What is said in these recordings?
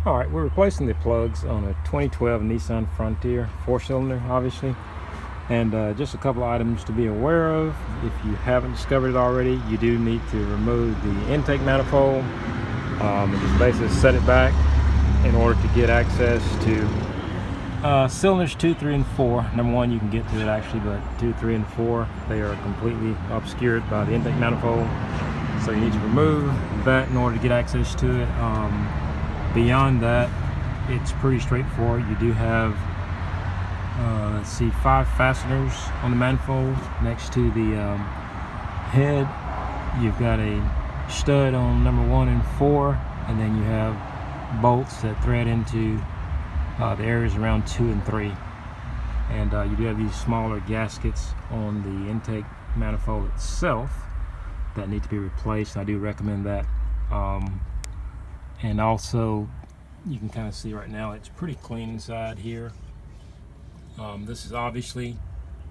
Alright, we're replacing the plugs on a 2012 Nissan Frontier, 4-cylinder obviously. And just a couple of items to be aware of. If you haven't discovered it already, you do need to remove the intake manifold and just basically set it back in order to get access to cylinders 2, 3, and 4. Number 1, you can get to it actually, but 2, 3, and 4, they are completely obscured by the intake manifold. So you need to remove that in order to get access to it. Beyond that, it's pretty straightforward. You do have, let's see, 5 fasteners on the manifold next to the head. You've got a stud on number 1 and 4, and then you have bolts that thread into the areas around 2 and 3. And you do have these smaller gaskets on the intake manifold itself that need to be replaced. I do recommend that. And also, you can kind of see right now it's pretty clean inside here. This is obviously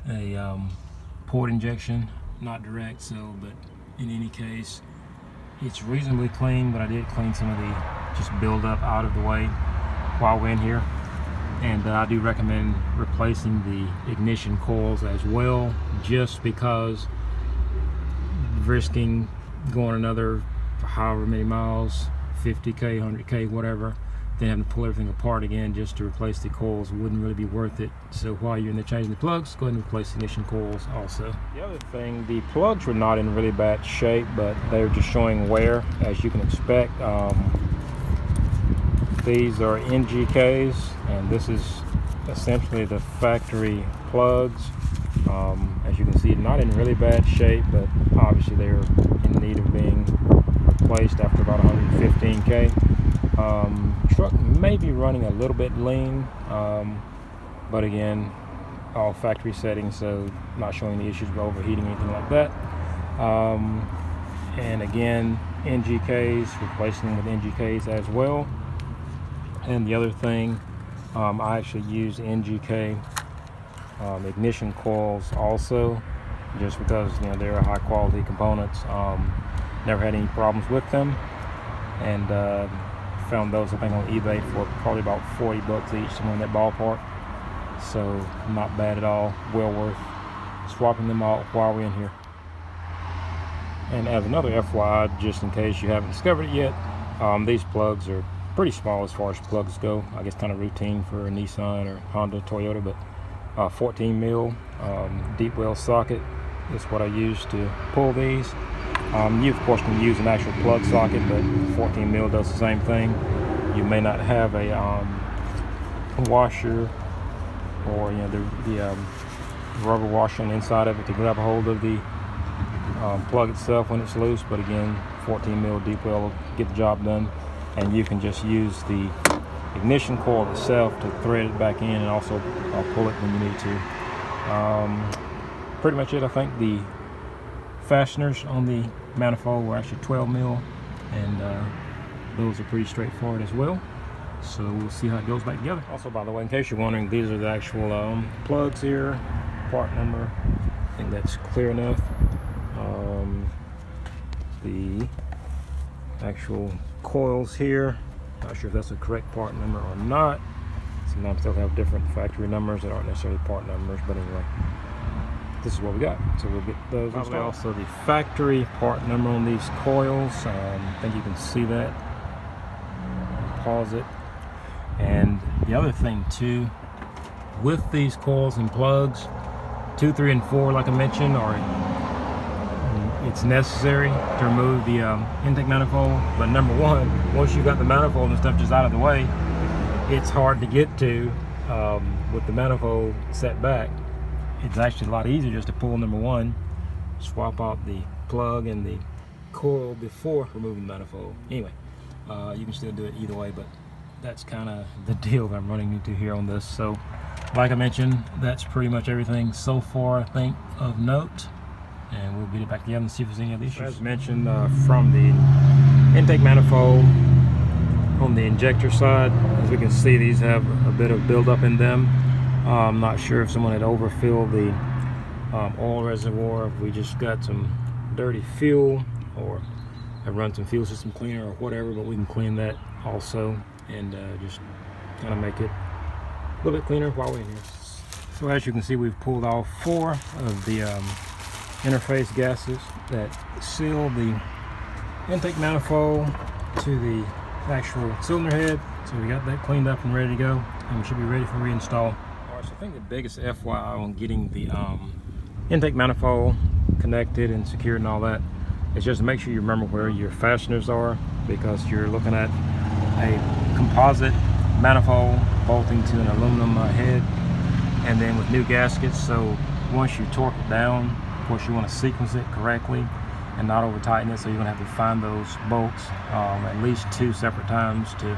a port injection, not direct, so but in any case it's reasonably clean. But I did clean some of the just build up out of the way while we're in here. And I do recommend replacing the ignition coils as well, just because risking going another however many miles, 50k, 100k, whatever, then having to pull everything apart again just to replace the coils wouldn't really be worth it. So while you're in there changing the plugs, go ahead and replace the ignition coils also. The other thing, the plugs were not in really bad shape, but they're just showing wear, as you can expect. These are NGKs, and this is essentially the factory plugs. As you can see, not in really bad shape, but obviously they're in need of being replaced after about 115k. Truck may be running a little bit lean, but again, all factory settings, so not showing the issues of overheating or anything like that. And again, NGKs, replacing them with NGKs as well. And the other thing, I actually use NGK ignition coils also, just because they're high quality components. Never had any problems with them, and found those I think on eBay for probably about 40 bucks each, somewhere in that ballpark. So not bad at all, well worth swapping them out while we're in here. And as another FYI, just in case you haven't discovered it yet, these plugs are pretty small as far as plugs go. I guess kind of routine for a Nissan or Honda, Toyota, but 14 mil deep well socket is what I use to pull these. You of course can use an actual plug socket, but 14 mil does the same thing. You may not have a washer or the rubber washer on the inside of it to grab a hold of the plug itself when it's loose, but again, 14 mil deep well will get the job done. And you can just use the ignition coil itself to thread it back in, and also pull it when you need to. Pretty much it. I think the fasteners on the manifold were actually 12 mil, and those are pretty straightforward as well. So we'll see how it goes back together. Also, by the way, in case you're wondering, these are the actual plugs here, part number. I think that's clear enough. The actual coils here, not sure if that's the correct part number or not. Sometimes they'll have different factory numbers that aren't necessarily part numbers, but anyway, this is what we got, so we'll get those installed. Also the factory part number on these coils, I think you can see that. Pause it. And the other thing too, with these coils and plugs, 2, 3, and 4, like I mentioned, it's necessary to remove the intake manifold. But number 1, once you've got the manifold and stuff just out of the way, it's hard to get to with the manifold set back. It's actually a lot easier just to pull number 1, swap out the plug and the coil before removing the manifold. Anyway, you can still do it either way, but that's kind of the deal that I'm running into here on this. So like I mentioned, that's pretty much everything so far, I think, of note. And we'll get it back together and see if there's any other issues. As mentioned, from the intake manifold on the injector side, as we can see, these have a bit of buildup in them. I'm not sure if someone had overfilled the oil reservoir, if we just got some dirty fuel, or have run some fuel system cleaner or whatever, but we can clean that also. and just kind of make it a little bit cleaner while we're in here. So as you can see, we've pulled off 4 of the interface gaskets that seal the intake manifold to the actual cylinder head. So we got that cleaned up and ready to go, and we should be ready for reinstall. Alright, so I think the biggest FYI on getting the intake manifold connected and secured and all that is just to make sure you remember where your fasteners are, because you're looking at a composite manifold bolting to an aluminum head, and then with new gaskets. So once you torque it down, of course you want to sequence it correctly and not over tighten it, so you're gonna have to find those bolts at least 2 separate times to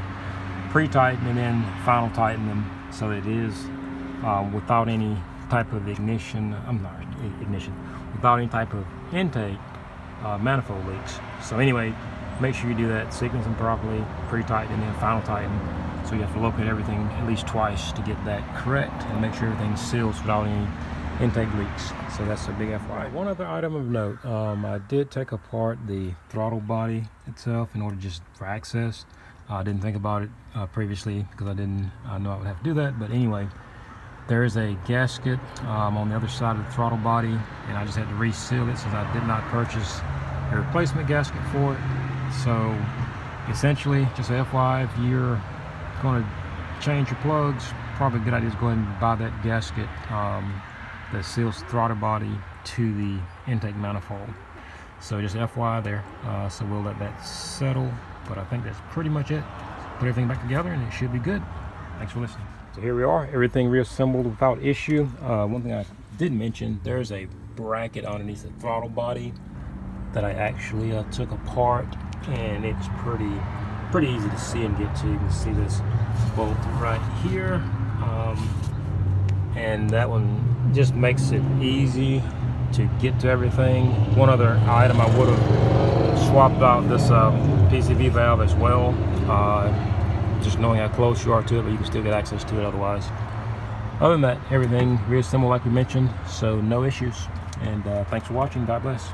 pre-tighten and then final tighten them, so that it is without any type of without any type of intake manifold leaks. So anyway, make sure you do that, sequence them properly, pre-tighten and then final tighten. So you have to locate everything at least twice to get that correct and make sure everything seals without any intake leaks. So that's a big FYI. One other item of note, I did take apart the throttle body itself in order just for access. I didn't think about it previously because I didn't know I would have to do that, but anyway, there is a gasket on the other side of the throttle body, and I just had to reseal it since I did not purchase a replacement gasket for it. So essentially, just a FYI, if you're going to change your plugs, probably a good idea is go ahead and buy that gasket that seals the throttle body to the intake manifold. So just FYI there. So we'll let that settle, but I think that's pretty much it. Put everything back together and it should be good. Thanks for listening. So here we are, everything reassembled without issue. One thing I did mention, there's a bracket underneath the throttle body that I actually took apart, and it's pretty easy to see and get to. You can see this bolt right here, and that one just makes it easy to get to everything. One other item, I would have swapped out this PCV valve as well, just knowing how close you are to it, but you can still get access to it otherwise. Other than that, everything reassembled like we mentioned, so no issues. And thanks for watching. God bless.